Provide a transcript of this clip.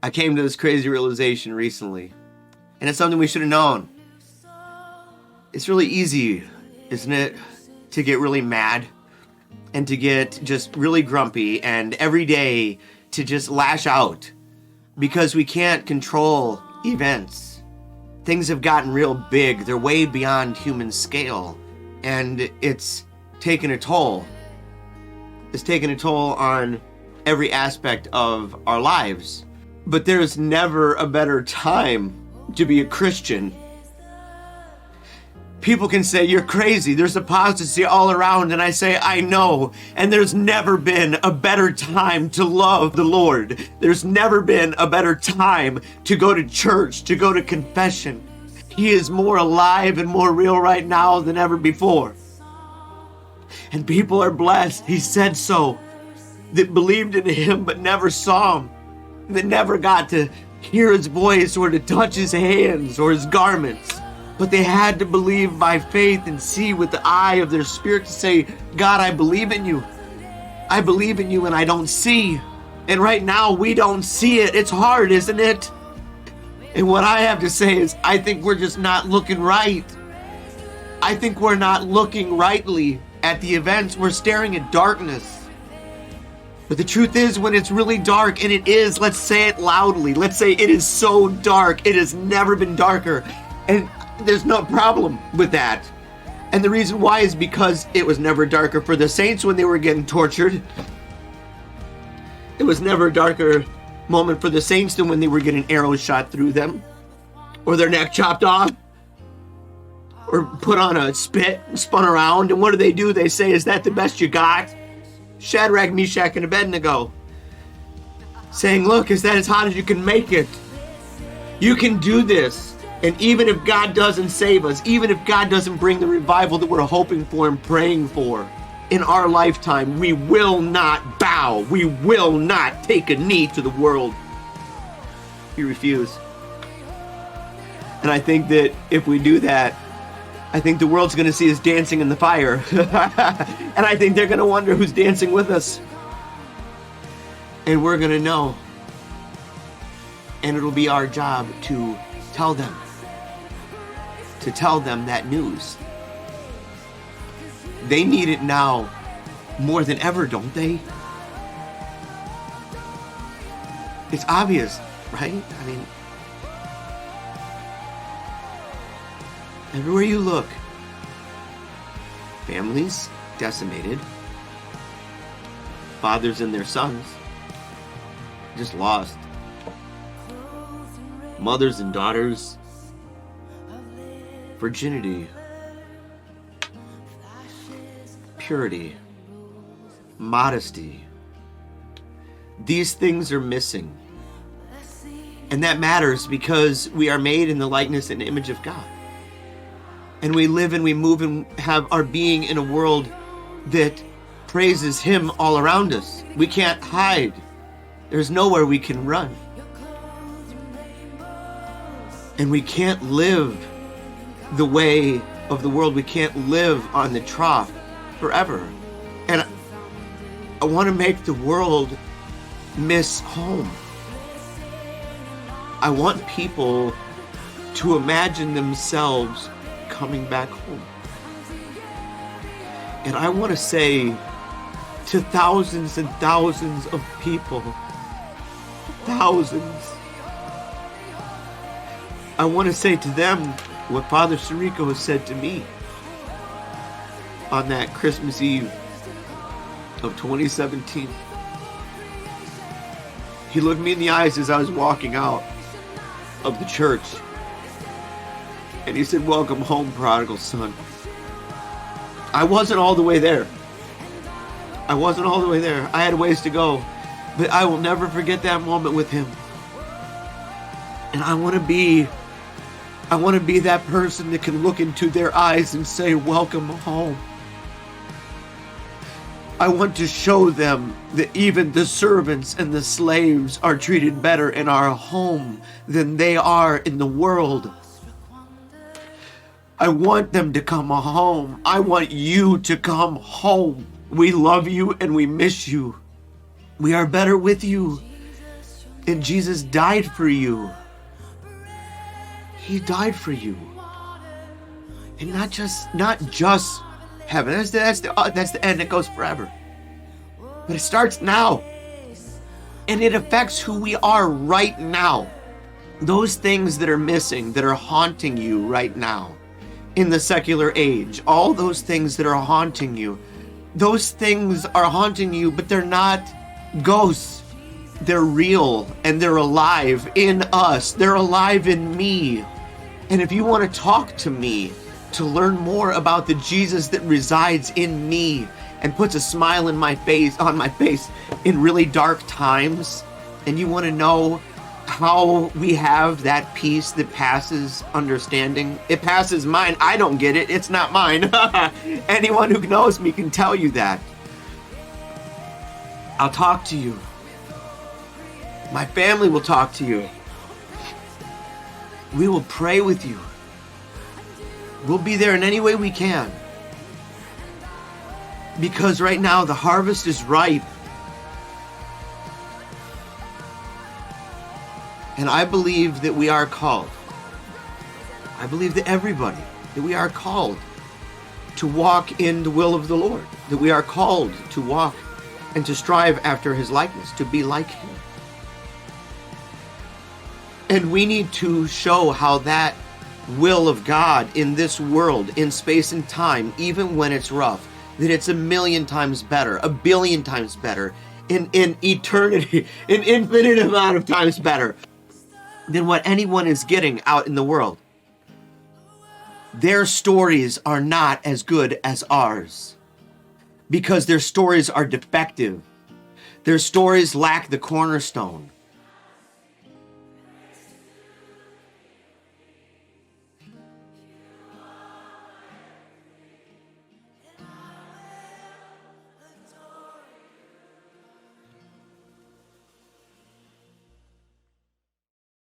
I came to this crazy realization recently, and it's something we should have known. It's really easy, isn't it, to get really mad and to get just really grumpy and every day to just lash out because we can't control events. Things have gotten real big. They're way beyond human scale, and it's taken a toll. It's taken a toll on every aspect of our lives. But there's never a better time to be a Christian. People can say, you're crazy. There's apostasy all around. And I say, I know. And there's never been a better time to love the Lord. There's never been a better time to go to church, to go to confession. He is more alive and more real right now than ever before. And people are blessed. He said so. That believed in him but never saw him. That never got to hear his voice or to touch his hands or his garments. But they had to believe by faith and see with the eye of their spirit to say, God, I believe in you. I believe in you and I don't see. And right now we don't see it. It's hard, isn't it? And what I have to say is, I think we're just not looking right. I think we're not looking rightly at the events. We're staring at darkness. But the truth is, when it's really dark, and it is, let's say it loudly. Let's say it is so dark. It has never been darker. And there's no problem with that. And the reason why is because it was never darker for the saints when they were getting tortured. It was never a darker moment for the saints than when they were getting arrows shot through them, or their neck chopped off, or put on a spit and spun around. And what do? They say, is that the best you got? Shadrach, Meshach, and Abednego. Saying, look, is that as hot as you can make it? You can do this. And even if God doesn't save us, even if God doesn't bring the revival that we're hoping for and praying for in our lifetime, we will not bow. We will not take a knee to the world. We refuse. And I think that if we do that, I think the world's going to see us dancing in the fire. And I think they're going to wonder who's dancing with us. And we're going to know. And it'll be our job to tell them. To tell them that news. They need it now more than ever, don't they? It's obvious, right? I mean, everywhere you look, families decimated, fathers and their sons just lost, mothers and daughters, virginity, purity, modesty. These things are missing. And that matters because we are made in the likeness and image of God. And we live and we move and have our being in a world that praises Him all around us. We can't hide. There's nowhere we can run. And we can't live the way of the world. We can't live on the trough forever. And I want to make the world miss home. I want people to imagine themselves coming back home. And I want to say to thousands and thousands of people, thousands, I want to say to them what Father Sirico has said to me on that Christmas Eve of 2017. He looked me in the eyes as I was walking out of the church, and he said, "Welcome home, prodigal son." I wasn't all the way there. I wasn't all the way there. I had ways to go, but I will never forget that moment with him. And I want to be that person that can look into their eyes and say, "Welcome home." I want to show them that even the servants and the slaves are treated better in our home than they are in the world. I want them to come home. I want you to come home. We love you and we miss you. We are better with you. And Jesus died for you. He died for you. And not just heaven. That's the end. It goes forever. But it starts now. And it affects who we are right now. Those things that are missing, that are haunting you right now in the secular age, all those things that are haunting you, those things are haunting you, but they're not ghosts. They're real and they're alive in us. They're alive in me. And if you want to talk to me to learn more about the Jesus that resides in me and puts a smile on my face in really dark times, and you want to know how we have that peace that passes understanding. It passes mine. I don't get it. It's not mine. Anyone who knows me can tell you that. I'll talk to you. My family will talk to you. We will pray with you. We'll be there in any way we can. Because right now the harvest is ripe. And I believe that we are called. I believe that everybody, that we are called to walk in the will of the Lord. That we are called to walk and to strive after his likeness, to be like him. And we need to show how that will of God in this world, in space and time, even when it's rough, that it's 1,000,000 times better, 1,000,000,000 times better, in eternity, an infinite amount of times better than what anyone is getting out in the world. Their stories are not as good as ours because their stories are defective. Their stories lack the cornerstone.